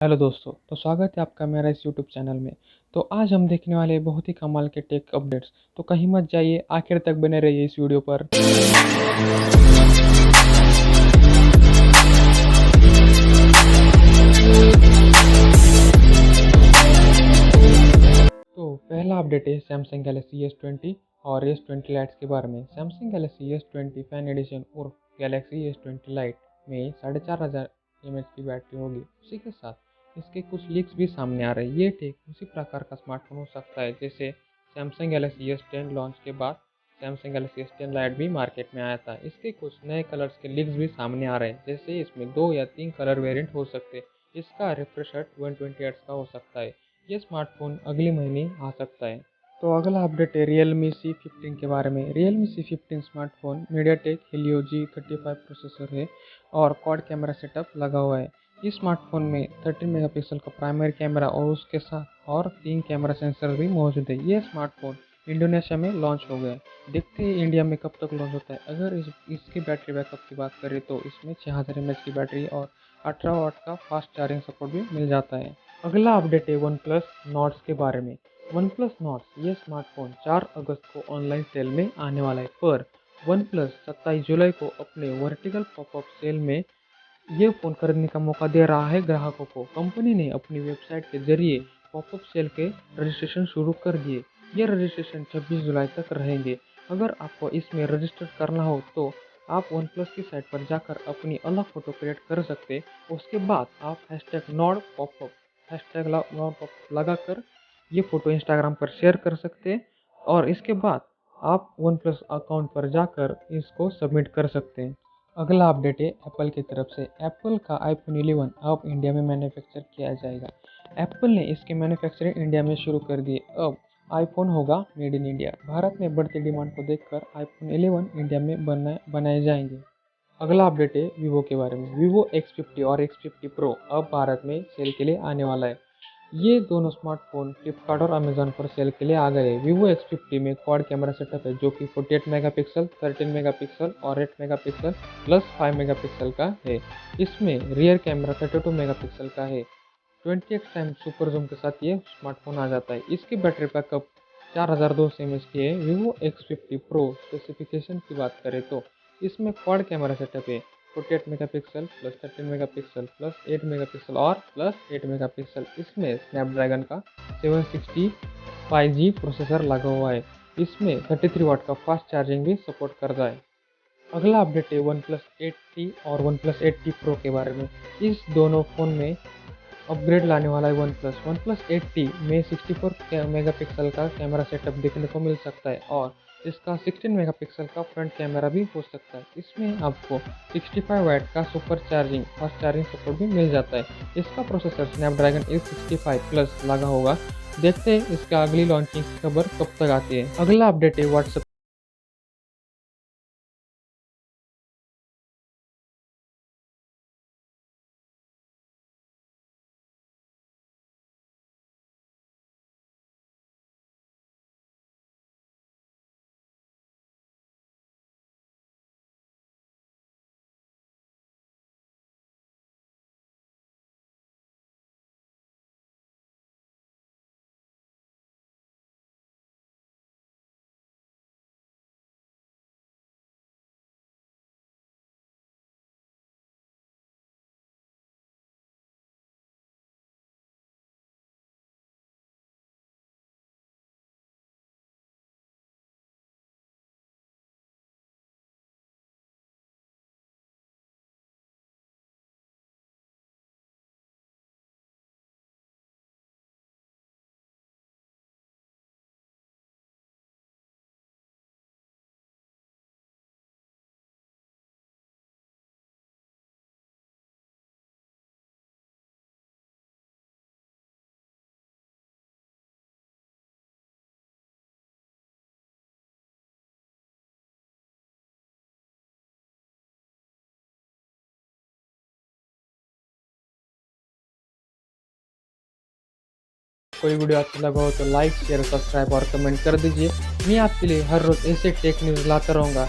Hello दोस्तों, तो स्वागत है आपका मेरा इस यूट्यूब चैनल में। तो आज हम देखने वाले हैं बहुत ही कमाल के टेक अपडेट्स। तो कहीं मत जाइए, आखिर तक बने रहिए इस वीडियो पर। तो पहला अपडेट है सैमसंग गैलेक्सी S20 और S20 लाइट्स के बारे में। Samsung Galaxy S20 fan addition और गैलेक्सी S20 लाइट में 4500 mAh की बैटरी होगी। उसी के साथ इसके कुछ लीक्स भी सामने आ रहे हैं। ये ठीक उसी प्रकार का स्मार्टफोन हो सकता है जैसे सैमसंग गैलेक्सी S10 लॉन्च के बाद सैमसंग गैलेक्सी S10 लाइट भी मार्केट में आया था। इसके कुछ नए कलर्स के लीक्स भी सामने आ रहे हैं, जैसे इसमें 2 या 3 कलर वेरिएंट हो सकते हैं। इसका रिफ्रेश रेट 120 हर्ट्ज का हो सकता है। ये स्मार्टफोन अगले महीने आ सकता है। तो अगला अपडेट है Realme C15 के बारे में। Realme C15 smartphone MediaTek Helio G35 processor है और क्वाड कैमरा सेटअप लगा हुआ है। इस स्मार्टफोन में 13 मेगापिक्सल का प्राइमरी कैमरा और उसके साथ और 3 कैमरा सेंसर भी मौजूद है। ये स्मार्टफोन इंडोनेशिया में लॉन्च हो गया है। देखते हैं इंडिया में कब तक लॉन्च होता है। अगर इसकी बैटरी बैकअप की बात करें तो इसमें 6000 mAh की बैटरी और 18 वाट का फास्ट चार्जिंग सपोर्ट भी मिल जाता है। अगला अपडेट है OnePlus Nord के बारे में। OnePlus Nord ये स्मार्टफोन 4 अगस्त को ऑनलाइन सेल में आने वाला है, पर OnePlus 27 जुलाई को अपने वर्टिकल पॉपअप सेल में ये फ़ोन खरीदने का मौका दे रहा है ग्राहकों को। कंपनी ने अपनी वेबसाइट के जरिए पॉपअप सेल के रजिस्ट्रेशन शुरू कर दिए। ये रजिस्ट्रेशन 26 जुलाई तक रहेंगे। अगर आपको इसमें रजिस्टर करना हो तो आप OnePlus की साइट पर जाकर अपनी अलग फ़ोटो क्रिएट कर सकते। उसके बाद आप #NordPopUp लगाकर ये फ़ोटो इंस्टाग्राम पर शेयर कर सकते हैं और इसके बाद आप OnePlus अकाउंट पर जाकर इसको सबमिट कर सकते हैं। अगला अपडेट है एप्पल की तरफ से। एप्पल का iPhone 11 अब इंडिया में मैन्युफैक्चर किया जाएगा। एप्पल ने इसके मैन्युफैक्चरिंग इंडिया में शुरू कर दिए। अब आईफोन होगा मेड इन इंडिया। भारत में बढ़ती डिमांड को देखकर iPhone 11 इंडिया में बनाए जाएंगे। अगला अपडेट है वीवो के बारे में। वीवो X50 और X50 Pro अब भारत में सेल के लिए आने वाला है। ये दोनों स्मार्टफोन फ्लिपकार्ट और अमेजोन पर सेल के लिए आ गए हैं। वीवो X50 में क्वाड कैमरा सेटअप है जो कि 48 मेगापिक्सल, 13 मेगापिक्सल और 8 मेगापिक्सल प्लस 5 मेगापिक्सल का है। इसमें रियर कैमरा 32 मेगापिक्सल का है। 20x टाइम सुपर जूम के साथ ये स्मार्टफोन आ जाता है। इसकी बैटरी बैकअप 4200 mAh की है। वीवो X50 Pro स्पेसिफिकेशन की बात करें तो इसमें क्वाड कैमरा सेटअप है 48 megapixel plus 13 megapixel plus 8 megapixel और प्लस 8 मेगापिक्सल। इसमें स्नैपड्रैगन का 760 5G प्रोसेसर लगा हुआ है। इसमें 33 वाट का फास्ट चार्जिंग भी सपोर्ट करता है। अगला अपडेट है OnePlus 8T और OnePlus 8T Pro के बारे में। इस दोनों फ़ोन में अपग्रेड लाने वाला है OnePlus 8T में 64 मेगापिक्सल का कैमरा सेटअप देखने को मिल सकता है और इसका 16 मेगापिक्सल का फ्रंट कैमरा भी हो सकता है। इसमें आपको 65 वाट का super charging fast charging support भी मिल जाता है। इसका प्रोसेसर स्नैपड्रैगन 865 प्लस लगा होगा। देखते हैं इसका अगली लॉन्चिंग की खबर कब तक आती है। अगला अपडेट है व्हाट्सएप। कोई वीडियो अच्छा लगा हो तो लाइक शेयर सब्सक्राइब और कमेंट कर दीजिए। मैं आपके लिए हर रोज़ ऐसे टेक न्यूज़ लाता रहूँगा।